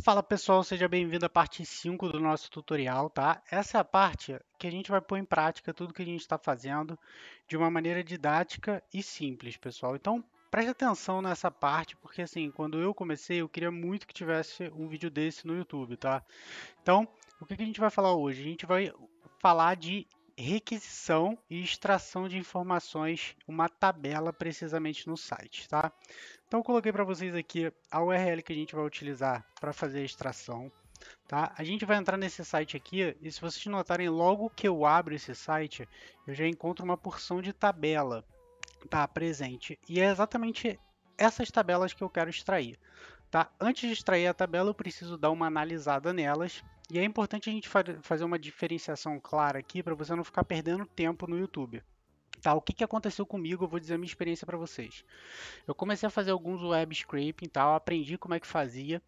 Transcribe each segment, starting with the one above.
Fala pessoal, seja bem-vindo à parte 5 do nosso tutorial, tá? Essa é a parte que a gente vai pôr em prática tudo que a gente está fazendo de uma maneira didática e simples, pessoal. Então, preste atenção nessa parte, porque assim, quando eu comecei, eu queria muito que tivesse um vídeo desse no YouTube, tá? Então, o que que a gente vai falar hoje? A gente vai falar de requisição e extração de informações, uma tabela precisamente no site, tá? Então, eu coloquei para vocês aqui a URL que a gente vai utilizar para fazer a extração, tá? A gente vai entrar nesse site aqui e se vocês notarem, logo que eu abro esse site, eu já encontro uma porção de tabela, tá, presente. E é exatamente essas tabelas que eu quero extrair, tá? Antes de extrair a tabela, eu preciso dar uma analisada nelas. E é importante a gente fazer uma diferenciação clara aqui para você não ficar perdendo tempo no YouTube. Tá, o que aconteceu comigo? Eu vou dizer a minha experiência para vocês. Eu comecei a fazer alguns web scraping, tal, aprendi como é que fazia,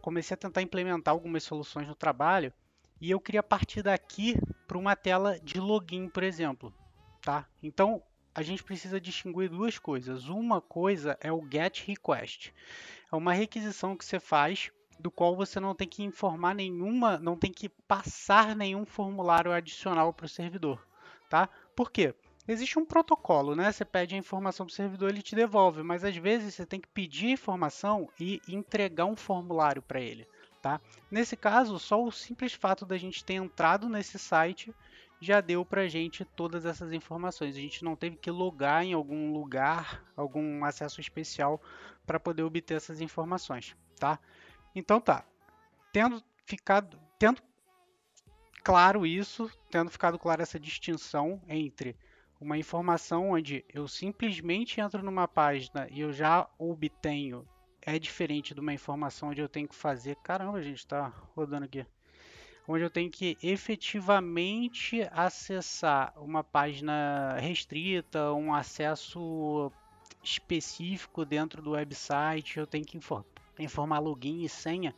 comecei a tentar implementar algumas soluções no trabalho e eu queria partir daqui para uma tela de login, por exemplo, tá? Então a gente precisa distinguir duas coisas. Uma coisa é o GET request, é uma requisição que você faz do qual você não tem que informar nenhuma, não tem que passar nenhum formulário adicional para o servidor, tá? Por quê? Existe um protocolo, né? Você pede a informação para o servidor, ele te devolve, mas às vezes você tem que pedir a informação e entregar um formulário para ele, tá? Nesse caso, só o simples fato da gente ter entrado nesse site já deu para a gente todas essas informações. A gente não teve que logar em algum lugar, algum acesso especial para poder obter essas informações, tá? Então tá, tendo claro isso, tendo ficado clara essa distinção entre uma informação onde eu simplesmente entro numa página e eu já obtenho, é diferente de uma informação onde eu tenho que fazer, caramba, gente, está rodando aqui, onde eu tenho que efetivamente acessar uma página restrita, um acesso específico dentro do website, eu tenho que informar login e senha,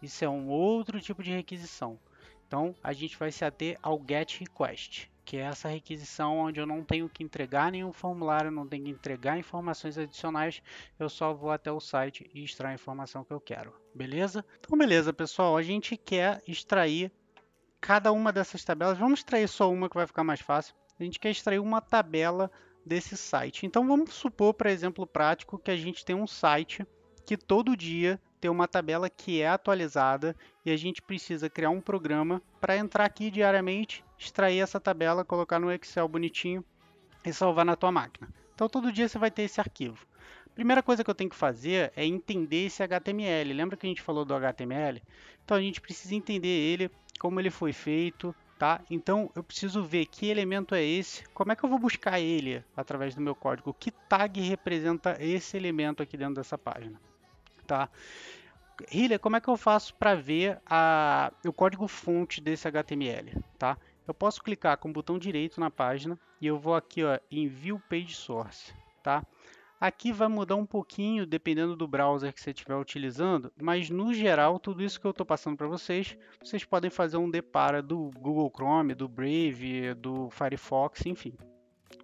isso é um outro tipo de requisição. Então, a gente vai se ater ao GET request, que é essa requisição onde eu não tenho que entregar nenhum formulário, não tenho que entregar informações adicionais, eu só vou até o site e extrair a informação que eu quero, beleza? Então, beleza, pessoal, a gente quer extrair cada uma dessas tabelas, vamos extrair só uma que vai ficar mais fácil, a gente quer extrair uma tabela desse site. Então, vamos supor, para exemplo prático, que a gente tem um site que todo dia tem uma tabela que é atualizada e a gente precisa criar um programa para entrar aqui diariamente, extrair essa tabela, colocar no Excel bonitinho e salvar na tua máquina. Então todo dia você vai ter esse arquivo. Primeira coisa que eu tenho que fazer é entender esse HTML. Lembra que a gente falou do HTML? Então a gente precisa entender ele, como ele foi feito, tá? Então eu preciso ver que elemento é esse, como é que eu vou buscar ele através do meu código, que tag representa esse elemento aqui dentro dessa página, tá? Hiller, como é que eu faço para ver o código fonte desse HTML, tá? Eu posso clicar com o botão direito na página e eu vou aqui ó, em View Page Source, tá? Aqui vai mudar um pouquinho dependendo do browser que você estiver utilizando, mas no geral tudo isso que eu estou passando para vocês, vocês podem fazer um depara do Google Chrome, do Brave, do Firefox, enfim.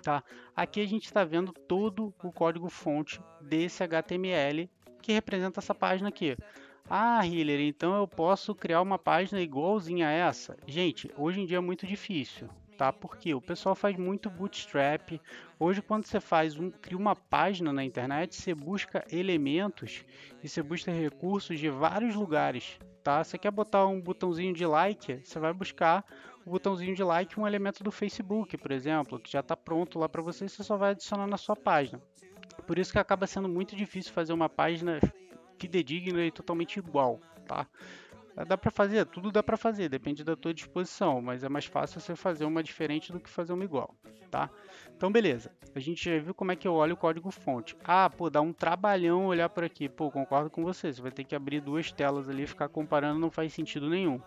Tá? Aqui a gente está vendo todo o código fonte desse HTML que representa essa página aqui. Ah, Hiller, então eu posso criar uma página igualzinha a essa? Gente, hoje em dia é muito difícil, tá? Porque o pessoal faz muito bootstrap. Hoje, quando você cria uma página na internet, você busca elementos e você busca recursos de vários lugares, tá? Você quer botar um botãozinho de like, você vai buscar o botãozinho de like um elemento do Facebook, por exemplo, que já está pronto lá para você, você só vai adicionar na sua página. Por isso que acaba sendo muito difícil fazer uma página fidedigna e totalmente igual, tá? Dá para fazer, tudo dá para fazer, depende da tua disposição, mas é mais fácil você fazer uma diferente do que fazer uma igual, tá? Então, beleza. A gente já viu como é que eu olho o código fonte. Ah, pô, dá um trabalhão olhar por aqui. Pô, concordo com você. Você vai ter que abrir duas telas ali e ficar comparando, não faz sentido nenhum.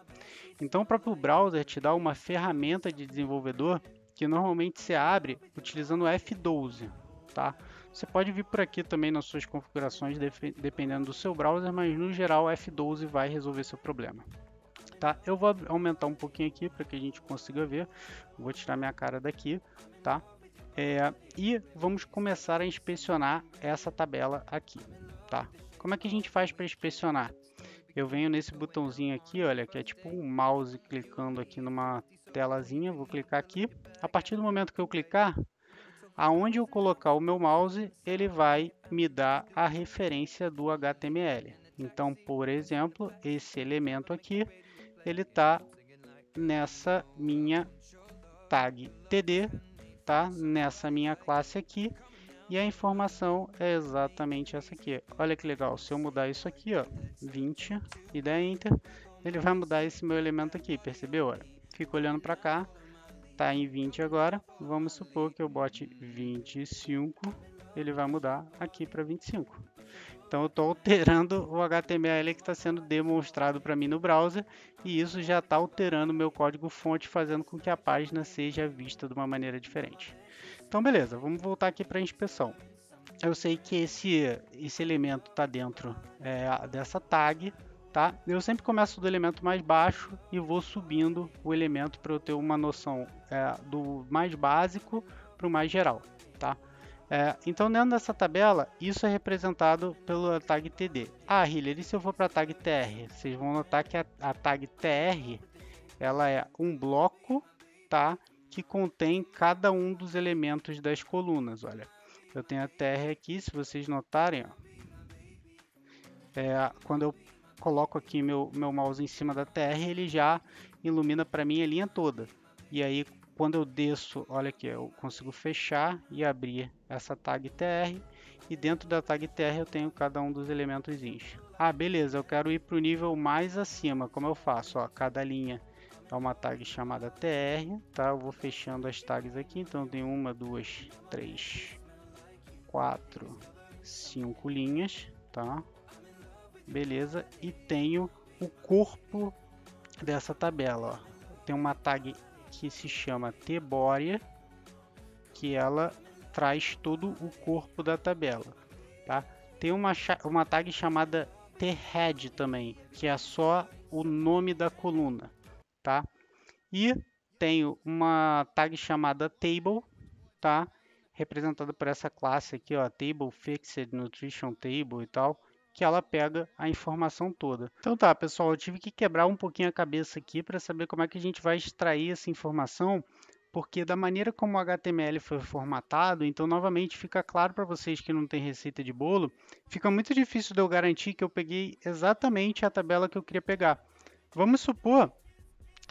Então, o próprio browser te dá uma ferramenta de desenvolvedor que normalmente se abre utilizando o F12, tá? Você pode vir por aqui também nas suas configurações, dependendo do seu browser, mas no geral o F12 vai resolver seu problema. Tá? Eu vou aumentar um pouquinho aqui para que a gente consiga ver. Vou tirar minha cara daqui, tá? E vamos começar a inspecionar essa tabela aqui, tá? Como é que a gente faz para inspecionar? eu venho nesse botãozinho aqui, olha, que é tipo um mouse clicando aqui numa telazinha, vou clicar aqui. A partir do momento que eu clicar, aonde eu colocar o meu mouse, ele vai me dar a referência do HTML. Então, por exemplo, esse elemento aqui, ele está nessa minha tag TD, tá? Nessa minha classe aqui, e a informação é exatamente essa aqui. Olha que legal, se eu mudar isso aqui, ó, 20 e der Enter, ele vai mudar esse meu elemento aqui, percebeu? Olha, fico olhando para cá, tá em 20 agora, vamos supor que eu bote 25, ele vai mudar aqui para 25. Então eu estou alterando o HTML que está sendo demonstrado para mim no browser, e isso já está alterando o meu código fonte, fazendo com que a página seja vista de uma maneira diferente. Então beleza, vamos voltar aqui para a inspeção. Eu sei que esse elemento está dentro dessa tag, tá? Eu sempre começo do elemento mais baixo e vou subindo o elemento para eu ter uma noção do mais básico para o mais geral, tá? Então, dentro dessa tabela, isso é representado pela tag TD. Ah, Hiller, e se eu for para a tag TR? Vocês vão notar que a tag TR ela é um bloco, tá, que contém cada um dos elementos das colunas. Olha, eu tenho a TR aqui, se vocês notarem, ó, quando eu coloco aqui meu mouse em cima da TR, ele já ilumina para mim a linha toda. E aí, quando eu desço, olha aqui, eu consigo fechar e abrir essa tag TR, e dentro da tag TR eu tenho cada um dos elementos. Ah, beleza, eu quero ir para o nível mais acima, como eu faço? Ó, cada linha é uma tag chamada TR, tá? Eu vou fechando as tags aqui, então tem 1, 2, 3, 4, 5 linhas, tá? Beleza, e tenho o corpo dessa tabela, ó. Tem uma tag que se chama tBody, que ela traz todo o corpo da tabela, tá? Tem uma tag chamada thead também, que é só o nome da coluna, tá? E tenho uma tag chamada table, tá? Representada por essa classe aqui, ó, table fixed nutrition table e tal, que ela pega a informação toda. Então tá, pessoal, eu tive que quebrar um pouquinho a cabeça aqui para saber como é que a gente vai extrair essa informação, porque da maneira como o HTML foi formatado, então novamente fica claro para vocês que não tem receita de bolo, fica muito difícil de eu garantir que eu peguei exatamente a tabela que eu queria pegar. Vamos supor,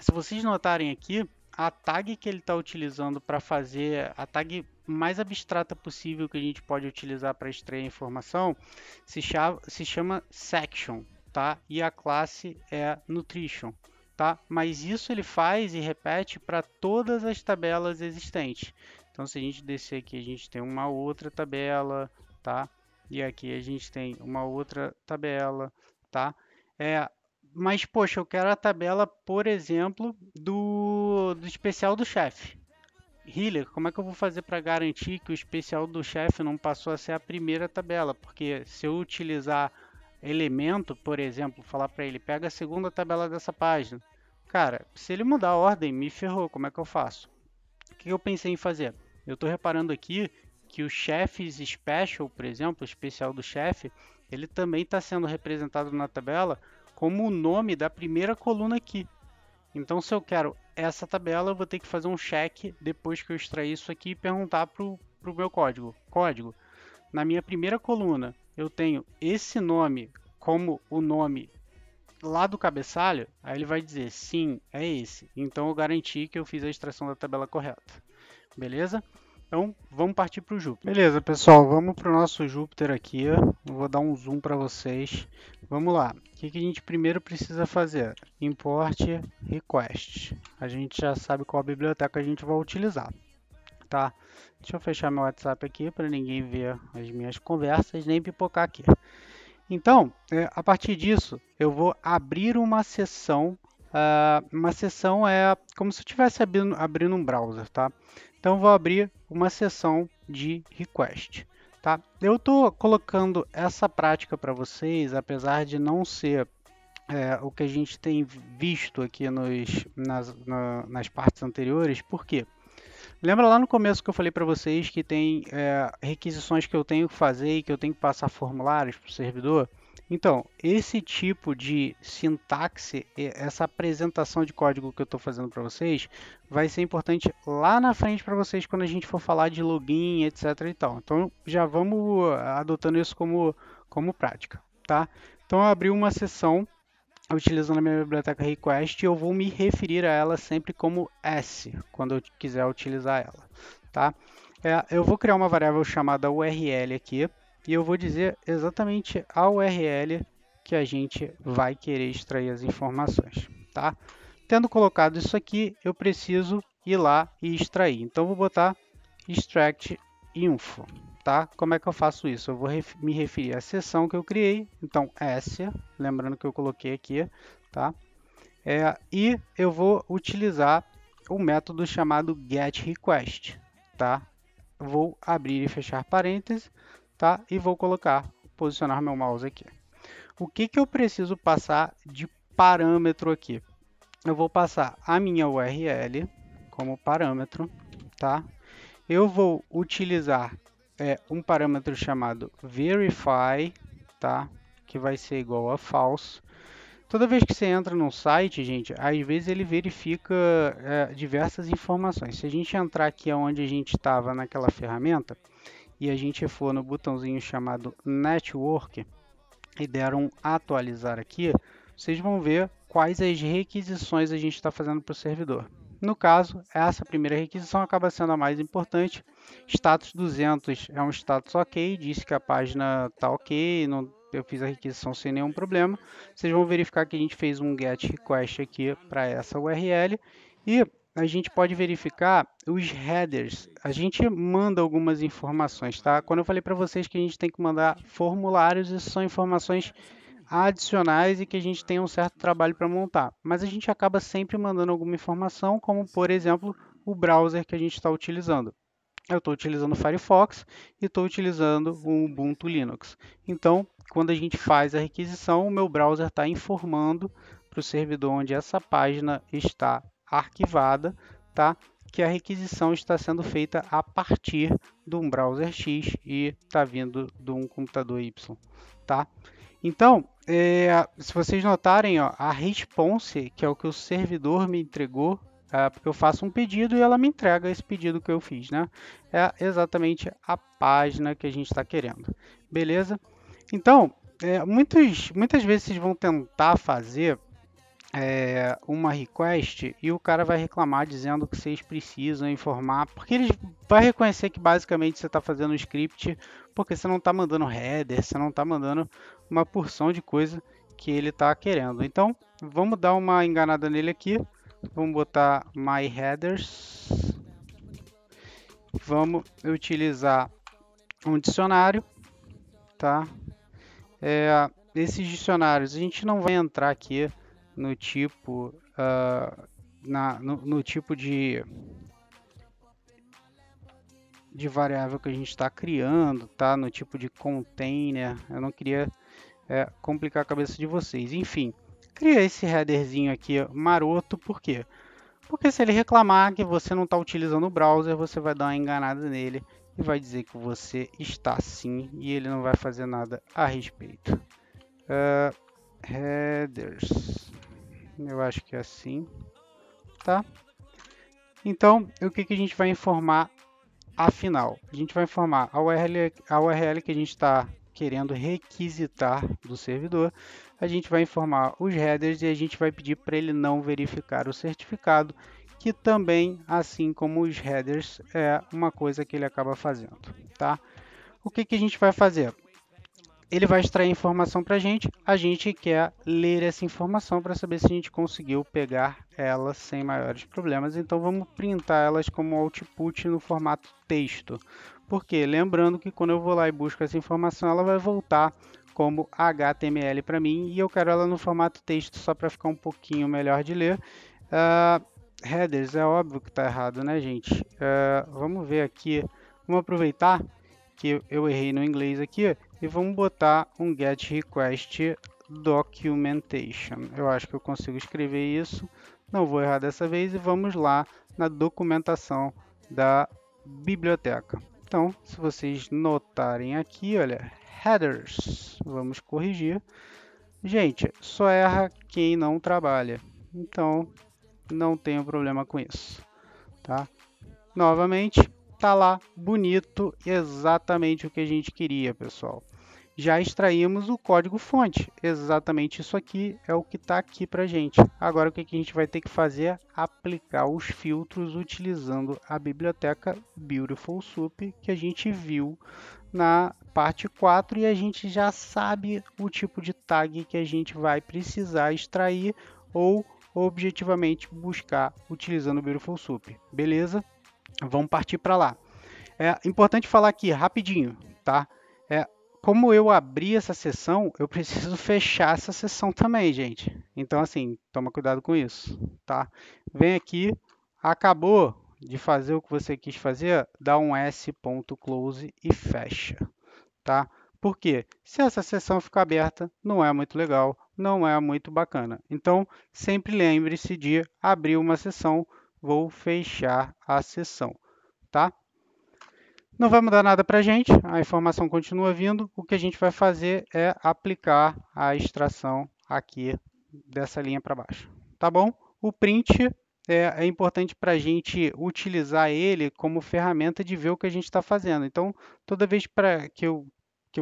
se vocês notarem aqui, a tag que ele está utilizando para fazer a tag mais abstrata possível que a gente pode utilizar para extrair a informação se chama section, tá? E a classe é nutrition, tá? Mas isso ele faz e repete para todas as tabelas existentes. Então, se a gente descer aqui, a gente tem uma outra tabela, tá? E aqui a gente tem uma outra tabela, tá? Mas, poxa, eu quero a tabela, por exemplo, do especial do chefe. Hiller, como é que eu vou fazer para garantir que o especial do chefe não passou a ser a primeira tabela? Porque se eu utilizar elemento, por exemplo, falar para ele, pega a segunda tabela dessa página. Cara, se ele mudar a ordem, me ferrou, como é que eu faço? O que eu pensei em fazer? Eu estou reparando aqui que o chefes special, por exemplo, o especial do chefe, ele também está sendo representado na tabela como o nome da primeira coluna aqui. Então, se eu quero essa tabela, eu vou ter que fazer um check depois que eu extrair isso aqui e perguntar para o meu código. Na minha primeira coluna, eu tenho esse nome como o nome lá do cabeçalho, aí ele vai dizer sim, é esse. Então, eu garanti que eu fiz a extração da tabela correta. Beleza? Então, vamos partir para o Jupyter. Beleza, pessoal, vamos para o nosso Jupyter aqui. Eu vou dar um zoom para vocês. Vamos lá. O que a gente primeiro precisa fazer? Import request. A gente já sabe qual biblioteca a gente vai utilizar, tá? Deixa eu fechar meu WhatsApp aqui para ninguém ver as minhas conversas, nem pipocar aqui. Então, a partir disso, eu vou abrir uma sessão. Uma sessão é como se eu estivesse abrindo um browser, tá? Então, vou abrir uma sessão de request, tá? Eu estou colocando essa prática para vocês, apesar de não ser o que a gente tem visto aqui nas partes anteriores. Por quê? Lembra lá no começo que eu falei para vocês que tem requisições que eu tenho que fazer e que eu tenho que passar formulários para o servidor? Então, esse tipo de sintaxe, essa apresentação de código que eu estou fazendo para vocês, vai ser importante lá na frente para vocês quando a gente for falar de login, etc. e tal. Então, já vamos adotando isso como prática, tá? Então, eu abri uma sessão utilizando a minha biblioteca request, eu vou me referir a ela sempre como S, quando eu quiser utilizar ela, tá? Eu vou criar uma variável chamada URL aqui, e eu vou dizer exatamente a URL que a gente vai querer extrair as informações, tá? Tendo colocado isso aqui, eu preciso ir lá e extrair. Então, eu vou botar extract info, tá? Como é que eu faço isso? Eu vou me referir à seção que eu criei, então S, lembrando que eu coloquei aqui, tá? E eu vou utilizar o método chamado getRequest, tá? Vou abrir e fechar parênteses, tá? E vou posicionar meu mouse aqui. O que que eu preciso passar de parâmetro aqui? Eu vou passar a minha URL como parâmetro, tá? Eu vou utilizar um parâmetro chamado verify, tá? Que vai ser igual a false. Toda vez que você entra no site, gente, às vezes ele verifica diversas informações. Se a gente entrar aqui onde a gente estava naquela ferramenta e a gente for no botãozinho chamado Network e der um atualizar aqui, vocês vão ver quais as requisições a gente está fazendo para o servidor. No caso, essa primeira requisição acaba sendo a mais importante. Status 200 é um status ok, disse que a página está ok, eu fiz a requisição sem nenhum problema. Vocês vão verificar que a gente fez um GET request aqui para essa URL e a gente pode verificar os headers. A gente manda algumas informações, tá? Quando eu falei para vocês que a gente tem que mandar formulários, isso são informações adicionais e que a gente tem um certo trabalho para montar. Mas a gente acaba sempre mandando alguma informação, como por exemplo, o browser que a gente está utilizando. Eu estou utilizando o Firefox e estou utilizando o Ubuntu Linux. Então, quando a gente faz a requisição, o meu browser está informando para o servidor onde essa página está arquivada, tá? Que a requisição está sendo feita a partir de um browser X e está vindo de um computador Y, tá? Então, se vocês notarem, ó, a response, que é o que o servidor me entregou, porque eu faço um pedido e ela me entrega esse pedido que eu fiz, né? É exatamente a página que a gente está querendo, beleza? Então, muitas vezes vocês vão tentar fazer uma request e o cara vai reclamar dizendo que vocês precisam informar, porque ele vai reconhecer que basicamente você está fazendo um script porque você não está mandando header, você não está mandando uma porção de coisa que ele está querendo. Então, vamos dar uma enganada nele aqui. Vamos botar my headers. Vamos utilizar um dicionário, tá? Esses dicionários a gente não vai entrar aqui no tipo no tipo de variável que a gente está criando, tá? No tipo de container. Eu não queria complicar a cabeça de vocês. Enfim, cria esse headerzinho aqui maroto, por quê? Porque se ele reclamar que você não está utilizando o browser, você vai dar uma enganada nele e vai dizer que você está sim e ele não vai fazer nada a respeito. Headers, eu acho que é assim, tá? Então, o que a gente vai informar afinal? A gente vai informar a URL que a gente está querendo requisitar do servidor, a gente vai informar os headers e a gente vai pedir para ele não verificar o certificado, que também, assim como os headers, é uma coisa que ele acaba fazendo, tá? O que a gente vai fazer? Ele vai extrair informação para a gente quer ler essa informação para saber se a gente conseguiu pegar ela sem maiores problemas. Então vamos printar elas como output no formato texto. Porque lembrando que quando eu vou lá e busco essa informação, ela vai voltar como HTML para mim e eu quero ela no formato texto só para ficar um pouquinho melhor de ler. Headers, é óbvio que está errado, né, gente? Vamos ver aqui, vamos aproveitar que eu errei no inglês aqui e vamos botar um get request documentation. Eu acho que eu consigo escrever isso, não vou errar dessa vez e vamos lá na documentação da biblioteca. Então, se vocês notarem aqui, olha, headers. Vamos corrigir. Gente, só erra quem não trabalha. Então, não tenho problema com isso, tá? Novamente, tá lá bonito, exatamente o que a gente queria, pessoal. Já extraímos o código-fonte, exatamente isso aqui é o que está aqui para a gente. Agora, o que a gente vai ter que fazer é aplicar os filtros utilizando a biblioteca Beautiful Soup, que a gente viu na parte 4, e a gente já sabe o tipo de tag que a gente vai precisar extrair ou objetivamente buscar utilizando o Beautiful Soup. Beleza? Vamos partir para lá. É importante falar aqui rapidinho, tá? Como eu abri essa sessão, eu preciso fechar essa sessão também, gente. Então, assim, toma cuidado com isso, tá? Vem aqui, acabou de fazer o que você quis fazer, dá um s.close e fecha, tá? Por quê? Se essa sessão ficar aberta, não é muito legal, não é muito bacana. Então, sempre lembre-se de abrir uma sessão, vou fechar a sessão, tá? Não vai mudar nada para a gente, a informação continua vindo. O que a gente vai fazer é aplicar a extração aqui dessa linha para baixo, tá bom? O print é importante para a gente utilizar ele como ferramenta de ver o que a gente está fazendo. Então, toda vez que eu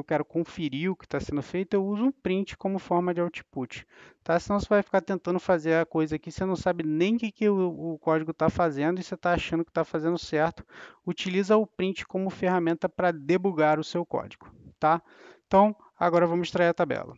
quero conferir o que está sendo feito, eu uso um print como forma de output, tá? Senão você vai ficar tentando fazer a coisa aqui, você não sabe nem o que o código está fazendo e você está achando que está fazendo certo. Utiliza o print como ferramenta para debugar o seu código, tá? Então, agora vamos extrair a tabela.